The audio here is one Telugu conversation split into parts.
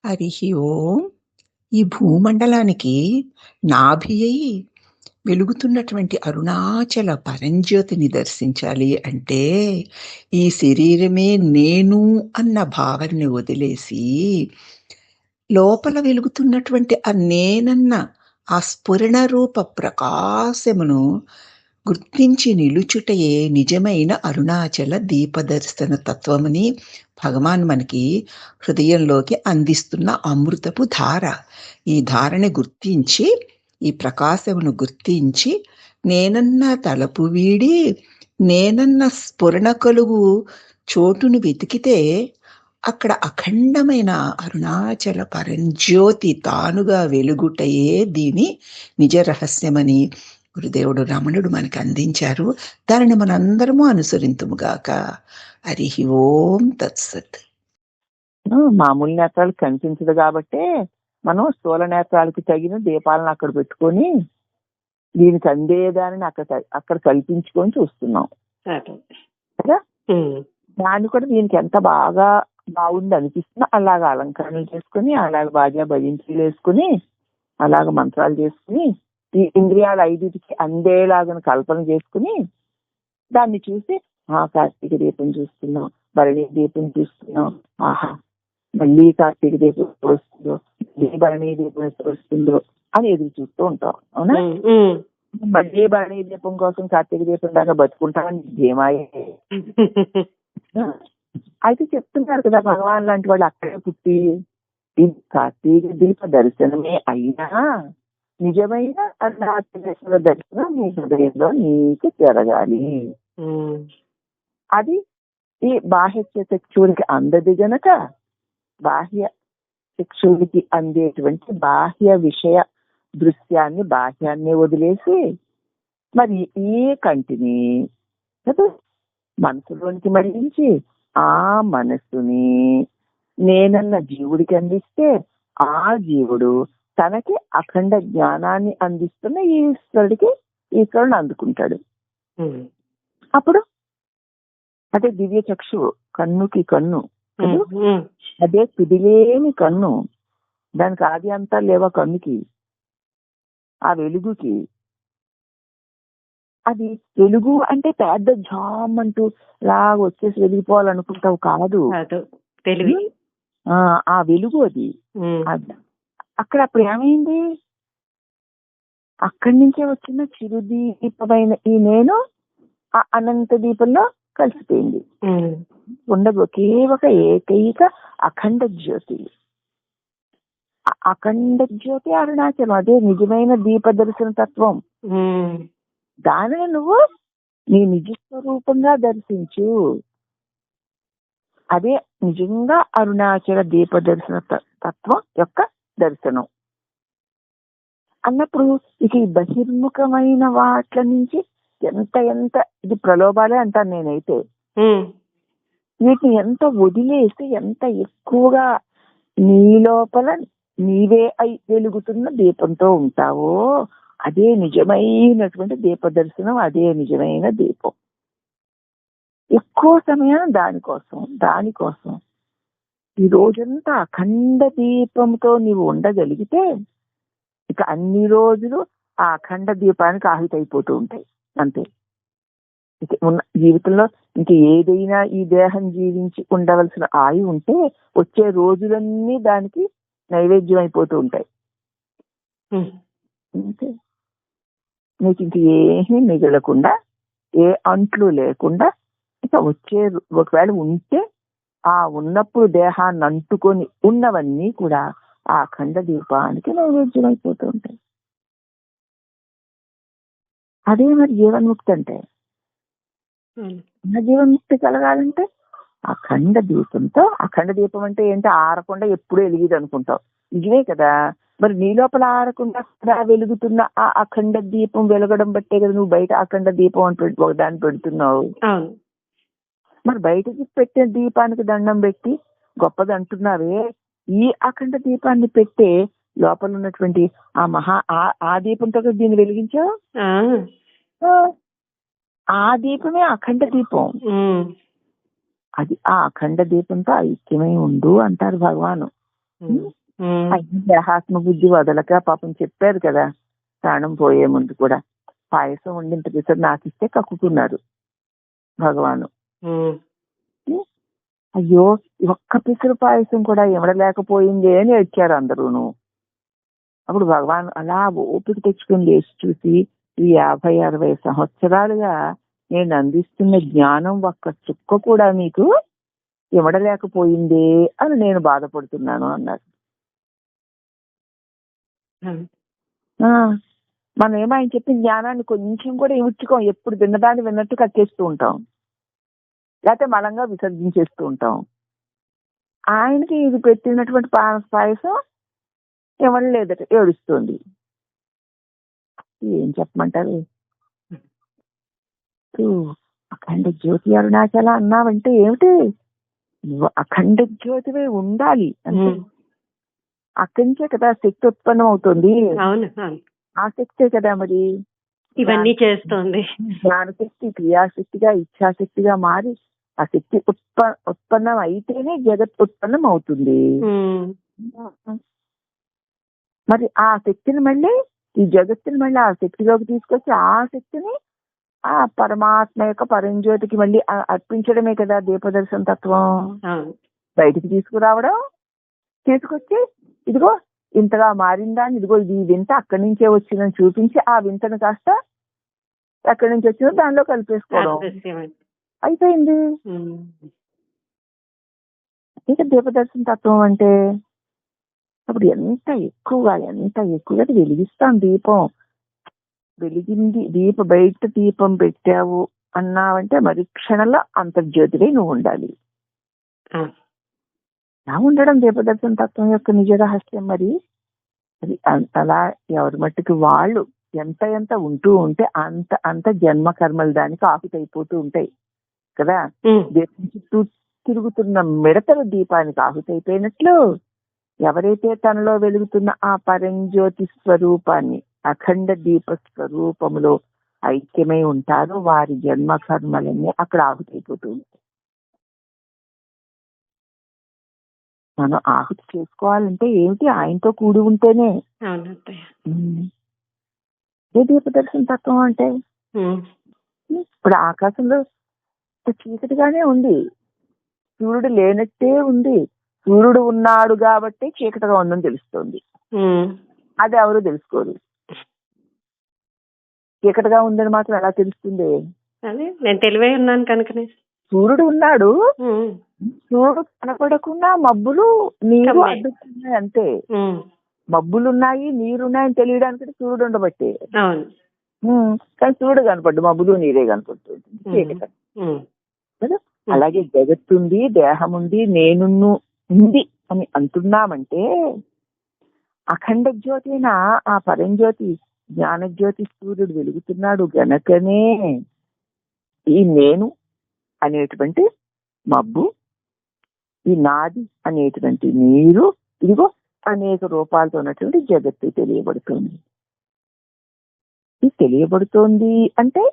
హరిః ఓం. ఈ భూమండలానికి నాభి అయి వెలుగుతున్నటువంటి అరుణాచల పరంజ్యోతిని దర్శించాలి అంటే ఈ శరీరమే నేను అన్న భావనని వదిలేసి లోపల వెలుగుతున్నటువంటి ఆ నేనన్న ఆ స్ఫురణ రూప ప్రకాశమును గుర్తించి నిలుచుటయే నిజమైన అరుణాచల దీపదర్శన తత్వమని భగవాన్ మనకి హృదయంలోకి అందిస్తున్న అమృతపు ధార. ఈ ధారని గుర్తించి, ఈ ప్రకాశమును గుర్తించి, నేనన్న తలపు వీడి నేనన్న స్ఫురణ కలుగు చోటును వెతికితే అక్కడ అఖండమైన అరుణాచల పరంజ్యోతి తానుగా వెలుగుటయే దీని నిజ రహస్యమని గురుదేవుడు రమణుడు మనకు అందించారు. దానిని మనందరము అనుసరింతుముగాక. హరిః ఓం తత్సత్. మామూలు నేత్రాలు కనిపించదు కాబట్టే మనం స్థూల నేత్రాలకి తగిన దీపాలను అక్కడ పెట్టుకొని దీనికి అందేదానిని అక్కడ కల్పించుకొని చూస్తున్నాం కదా. దాన్ని కూడా దీనికి ఎంత బాగా బాగుంది అనిపిస్తుందో అలాగ అలంకరణలు చేసుకుని, అలాగ బాగా భజంత్రీలు వేసుకుని, అలాగ మంత్రాలు చేసుకుని, ఈ ఇంద్రియాలు 5కి అందేలాగా కల్పన చేసుకుని దాన్ని చూసి కార్తీక దీపం చూస్తున్నాం, భరణి దీపం చూస్తున్నాం, ఆహా మళ్ళీ కార్తీక దీపం వస్తుందో, మళ్ళీ భరణి దీపం వస్తుందో అని ఎదురు చూస్తూ ఉంటాం. అవునా? మళ్ళీ భరణి దీపం కోసం కార్తీక దీపం దాకా బతుకుంటామని ధీమాయే. అయితే చెప్తున్నారు కదా భగవాన్ లాంటి వాళ్ళు అక్కడే పుట్టి ఈ కార్తీక దీప దర్శనమే అయినా నిజమైన అరుణాచలేశ్వర దర్శనం నీ హృదయంలో నీకు జరగాలి. అది ఈ బాహ్య చక్షువులకి అందది గనక బాహ్య చక్షువులకి అందేటువంటి బాహ్య విషయ దృశ్యాన్ని బాహ్యాన్ని వదిలేసి మరి ఈ కంటిని మనసులోనికి మళ్ళించి ఆ మనస్సుని నేనన్న జీవుడికి అందిస్తే ఆ జీవుడు తనకి అఖండ జ్ఞానాన్ని అందిస్తున్న ఈశ్వరుని అందుకుంటాడు. అప్పుడు అదే దివ్య చక్షువు, కన్నుకి కన్ను, అదే తుదిలేని కన్ను, దానికి ఆది అంతా లేవా కన్నుకి, ఆ వెలుగుకి. అది వెలుగు అంటే పెద్ద జామ్ అంటూ లాగా వచ్చేసి వెలిగిపోవాలనుకుంటావు కాదు, ఆ వెలుగు అది. అక్కడ అప్పుడు ఏమైంది, అక్కడి నుంచే వచ్చిన చిరుదీపమైన ఈ నేను ఆ అనంత దీపంలో కలిసిపోయింది. ఉండదు ఒకే ఒక ఏకైక అఖండ జ్యోతి. అఖండ జ్యోతి అరుణాచలం, అదే నిజమైన దీప దర్శన తత్వం. దానిని నువ్వు నీ నిజ స్వరూపంగా దర్శించు. అదే నిజంగా అరుణాచల దీప దర్శన తత్వం యొక్క దర్శనం అన్నప్పుడు ఇక ఈ బహిర్ముఖమైన వాట్ల నుంచి ఎంత ఇది ప్రలోభాలే అంటాను నేనైతే. వీటిని ఎంత వదిలేసి ఎంత ఎక్కువగా నీ లోపల నీవే అయి వెలుగుతున్న దీపంతో ఉంటావో అదే నిజమైనటువంటి దీప దర్శనం, అదే నిజమైన దీపం. ఎక్కువ సమయం దానికోసం ఈ రోజంతా అఖండ దీపంతో నీవు ఉండగలిగితే ఇక అన్ని రోజులు ఆ అఖండ దీపానికి ఆహుతి అయిపోతూ ఉంటాయి. అంతే. ఇక ఉన్న జీవితంలో ఇంక ఏదైనా ఈ దేహం జీవించి ఉండవలసిన ఆయు ఉంటే వచ్చే రోజులన్నీ దానికి నైవేద్యం అయిపోతూ ఉంటాయి. అంతే. నీకు ఇంక ఏమీ మిగలకుండా, ఏ అంట్లు లేకుండా, ఇక వచ్చే ఒకవేళ ఉంటే ఆ ఉన్నప్పుడు దేహాన్ని అంటుకొని ఉన్నవన్నీ కూడా ఆ అఖండ దీపానికి నైవేద్యం అయిపోతూ ఉంటాయి. అదే మరి జీవన్ముక్తి అంటే. జీవన్ముక్తి కలగాలంటే అఖండ దీపంతో, అఖండ దీపం అంటే ఏంటి, ఆరకుండా ఎప్పుడూ వెలిగిది అనుకుంటావు, నిజమే కదా. మరి నీ లోపల ఆరకుండా వెలుగుతున్న ఆ అఖండ దీపం వెలగడం బట్టే కదా నువ్వు బయట అఖండ దీపం అని ఒకదాన్ని పెడుతున్నావు. మరి బయటకి పెట్టిన దీపానికి దండం పెట్టి గొప్పది అంటున్నావే, ఈ అఖండ దీపాన్ని పెట్టే లోపల ఉన్నటువంటి ఆ దీపంతో దీన్ని వెలిగించావు. ఆ దీపమే అఖండ దీపం. అది ఆ అఖండ దీపంతో ఐక్యమై ఉండు అంటారు భగవాను. దేహాత్మ బుద్ధి వదలక పాపం చెప్పారు కదా ప్రాణం పోయే ముందు కూడా పాయసం వండింత పిసరు నాకిస్తే కక్కుకున్నారు భగవాను. అయ్యో ఒక్క పిసరు పాయసం కూడా ఇవ్వడలేకపోయింది అని ఏడ్చారు అందరూను. అప్పుడు భగవాన్ అలా ఓపిక తెచ్చుకుని లేచి చూసి ఈ 50-60 సంవత్సరాలుగా నేను అందిస్తున్న జ్ఞానం ఒక్క చుక్క కూడా మీకు ఇవ్వడలేకపోయిందే అని నేను బాధపడుతున్నాను అన్నారు. మనం ఏమో ఆయన చెప్పిన జ్ఞానాన్ని కొంచెం కూడా ఇచ్చుకోం, ఎప్పుడు విన్నదాన్ని విన్నట్టు కట్టేస్తూ ఉంటాం, లేకపోతే మలంగా విసర్జించేస్తూ ఉంటాం. ఆయనకి ఇది పెట్టినటువంటి పాయసం ఇవ్వలేదట, ఏడుస్తుంది. ఏం చెప్పమంటారు? అఖండ జ్యోతి అరుణాచల అన్నావంటే ఏమిటి? అఖండ జ్యోతివే ఉండాలి అంటే అక్కడి నుంచే కదా శక్తి ఉత్పన్నం అవుతుంది. ఆ శక్తే కదా మరి ఇవన్నీ చేస్తుంది. జ్ఞానశక్తి క్రియాశక్తిగా ఇచ్ఛాశక్తిగా మారి ఆ శక్తి ఉత్పన్నం అయితేనే జగత్ ఉత్పన్నం అవుతుంది. మరి ఆ శక్తిని మళ్ళీ ఈ జగత్తుని మళ్ళీ ఆ శక్తిలోకి తీసుకొచ్చి ఆ శక్తిని ఆ పరమాత్మ యొక్క పరంజ్యోతికి మళ్ళీ అర్పించడమే కదా దీపదర్శన తత్వం. బయటికి తీసుకురావడం, తీసుకొచ్చి ఇదిగో ఇంతగా మారిందా, ఇదిగో ఇది వింత అక్కడి నుంచే వచ్చిందని చూపించి ఆ వింతను కాస్త ఎక్కడి నుంచి వచ్చిందో దానిలో కలిపేసుకోవడం అయిపోయింది. ఇక దీపదర్శన తత్వం అంటే అప్పుడు ఎంత ఎక్కువగా వెలిగిస్తాం దీపం. వెలిగింది బయట దీపం పెట్టావు అన్నావంటే మరి క్షణంలో అంతర్జ్యోతివే నువ్వు ఉండాలి. అలా ఉండడం దీపదర్శన తత్వం యొక్క నిజ రహస్యం. మరి అది అలా ఎవరి మట్టుకు వాళ్ళు ఎంత ఉంటూ ఉంటే అంత జన్మ కర్మలు దానికి ఆహుతైపోతూ ఉంటాయి కదా. దీపం చుట్టూ తిరుగుతున్న మిడతలు దీపానికి ఆహుతైపోయినట్లు ఎవరైతే తనలో వెలుగుతున్న ఆ పరంజ్యోతి స్వరూపాన్ని అఖండ దీప స్వరూపములో ఐక్యమై ఉంటారో వారి జన్మ కర్మలన్నీ అక్కడ ఆహుతైపోతూ ఉంటాయి. మనం ఆహుతి చేసుకోవాలంటే ఏమిటి? ఆయనతో కూడి ఉంటేనే. దీపదర్శన తత్వం అంటే ఇప్పుడు ఆకాశంలో చీకటిగానే ఉంది, సూర్యుడు లేనట్టే ఉంది. సూర్యుడు ఉన్నాడు కాబట్టి చీకటిగా ఉందని తెలుస్తుంది. అది ఎవరు తెలుసుకోరు. చీకటిగా ఉందని మాత్రం ఎలా తెలుస్తుంది? నేను తెలివై ఉన్నాను కనుకనే. సూర్యుడు ఉన్నాడు, సూర్యుడు కనపడకుండా మబ్బులు నీరు అడ్డుకున్నాయి అంతే. మబ్బులున్నాయి నీరున్నాయని తెలియడానికి సూర్యుడు ఉండబట్టే. కానీ సూర్యుడు కనపడ్డు, మబ్బులు నీరే కనపడుతుంది, చీకటి. అలాగే జగత్తుంది, దేహం ఉంది, నేనున్ను ఉంది అని అంటున్నామంటే అఖండ జ్యోతిన ఆ పరంజ్యోతి జ్ఞానజ్యోతి సూర్యుడు వెలుగుతున్నాడు గనకనే ఈ నేను అనేటువంటి మబ్బు, ఈ నాది అనేటువంటి నీరు, ఇదిగో అనేక రూపాలతో ఉన్నటువంటి జగత్తు తెలియబడుతుంది. ఇది తెలియబడుతోంది అంటే,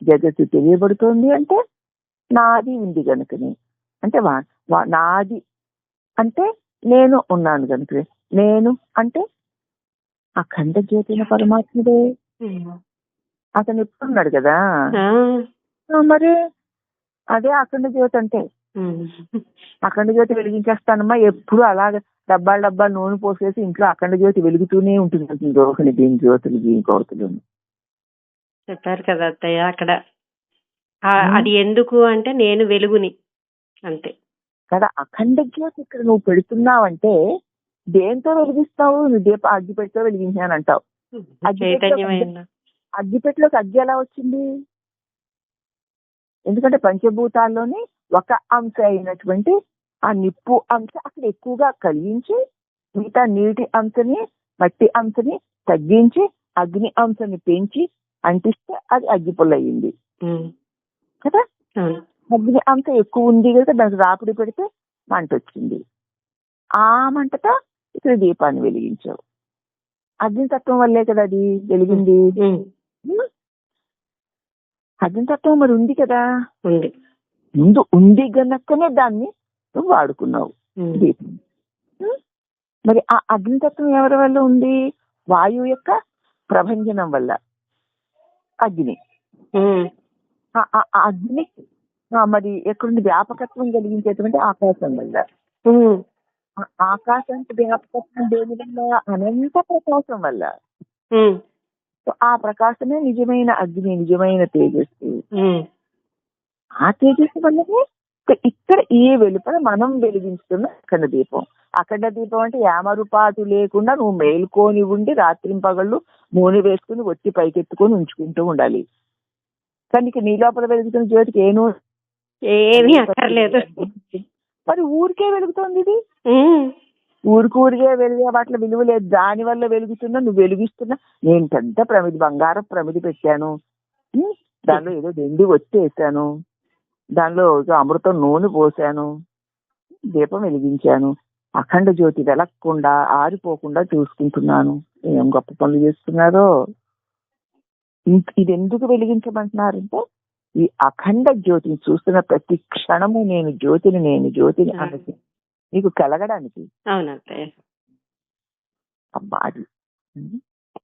జగత్తు తెలియబడుతోంది అంటే నాది ఉంది కనుకనే. అంటే నాది అంటే నేను ఉన్నాను కనుక, నేను అంటే అఖండ జ్యోతిన పరమాత్ముడే. అతను ఎప్పుడున్నాడు కదా, మరి అదే అఖండ జ్యోతి అంటే. అఖండ జ్యోతి వెలిగించేస్తానమ్మా ఎప్పుడు అలాగే డబ్బాలు నూనె పోసేసి ఇంట్లో అఖండ జ్యోతి వెలుగుతూనే ఉంటుంది. రోహిణి దీని జ్యోతులు దీని కోతులు చెప్పారు కదా అత్తయ్య అక్కడ. అది ఎందుకు అంటే నేను వెలుగుని అంతే కదా. అఖండ జ్యోతి ఇక్కడ నువ్వు పెడుతున్నావంటే దేంతో వెలిగిస్తావు? నువ్వు అగ్గిపెట్టితో వెలిగించాను అంటావు. అగ్గిపెట్టిలోకి అగ్గి ఎలా వచ్చింది? ఎందుకంటే పంచభూతాల్లోని ఒక అంశ అయినటువంటి ఆ నిప్పు అంశ అక్కడ ఎక్కువగా కలిగించి మిగతా నీటి అంశని మట్టి అంశని తగ్గించి అగ్ని అంశని పెంచి అంటిస్తే అది అగ్గిపుల్ల అయ్యింది కదా. అగ్ని అంశ ఎక్కువ ఉంది కదా, దానికి రాపిడి పెడితే మంట వచ్చింది. ఆ మంటతో ఇక్కడ దీపాన్ని వెలిగించావు. అగ్నితత్వం వల్లే కదా అది వెలిగింది. అగ్నితత్వం మరి ఉంది కదా, ముందు ఉంది గనకనే దాన్ని నువ్వు వాడుకున్నావు దీపం. మరి ఆ అగ్నితత్వం ఎవరి వల్ల ఉంది? వాయువు యొక్క ప్రభంజనం వల్ల అగ్ని. ఆ అగ్ని మరి ఎక్కడుంది? వ్యాపకత్వం కలిగించేటువంటి ఆకాశం వల్ల. ఆకాశానికి వ్యాపకత్వం దేని వల్ల? అనంత ప్రకాశం వల్ల. ఆ ప్రకాశమే నిజమైన అగ్ని, నిజమైన తేజస్సు. ఆ తేజస్సు వల్లనే ఇక్కడ ఈ వెలుపల మనం వెలిగించుతున్న అఖండ దీపం. అఖండ దీపం అంటే యామరుపాటు లేకుండా నువ్వు మేల్కొని ఉండి రాత్రింపగళ్ళు నూనె వేసుకుని ఒత్తి పైకెత్తుకొని ఉంచుకుంటూ ఉండాలి. కానీ ఇక నీ లోపల వెలుగుతున్న జ్యోతికి ఏమీ అక్కర్లేదు. మరి ఊరికే వెలుగుతోంది ఇది. ఊరికే వెలిగే వాటిలో విలువ లేదు. దాని వల్ల వెలుగుతున్నా, నువ్వు వెలిగిస్తున్నా. నేను పెద్ద ప్రమిది, బంగారం ప్రమిది పెట్టాను, దానిలో ఏదో వెండి వచ్చేసాను, దానిలో అమృతం నూనె పోసాను, దీపం వెలిగించాను, అఖండ జ్యోతి వెలగకుండా ఆరిపోకుండా చూసుకుంటున్నాను. ఏం గొప్ప పనులు చేస్తున్నారో. ఇది ఎందుకు వెలిగించమంటున్నారంటే ఈ అఖండ జ్యోతిని చూస్తున్న ప్రతి క్షణము నేను జ్యోతిని అన్నది నీకు కలగడానికి. అవునంతే. అబ్బా అది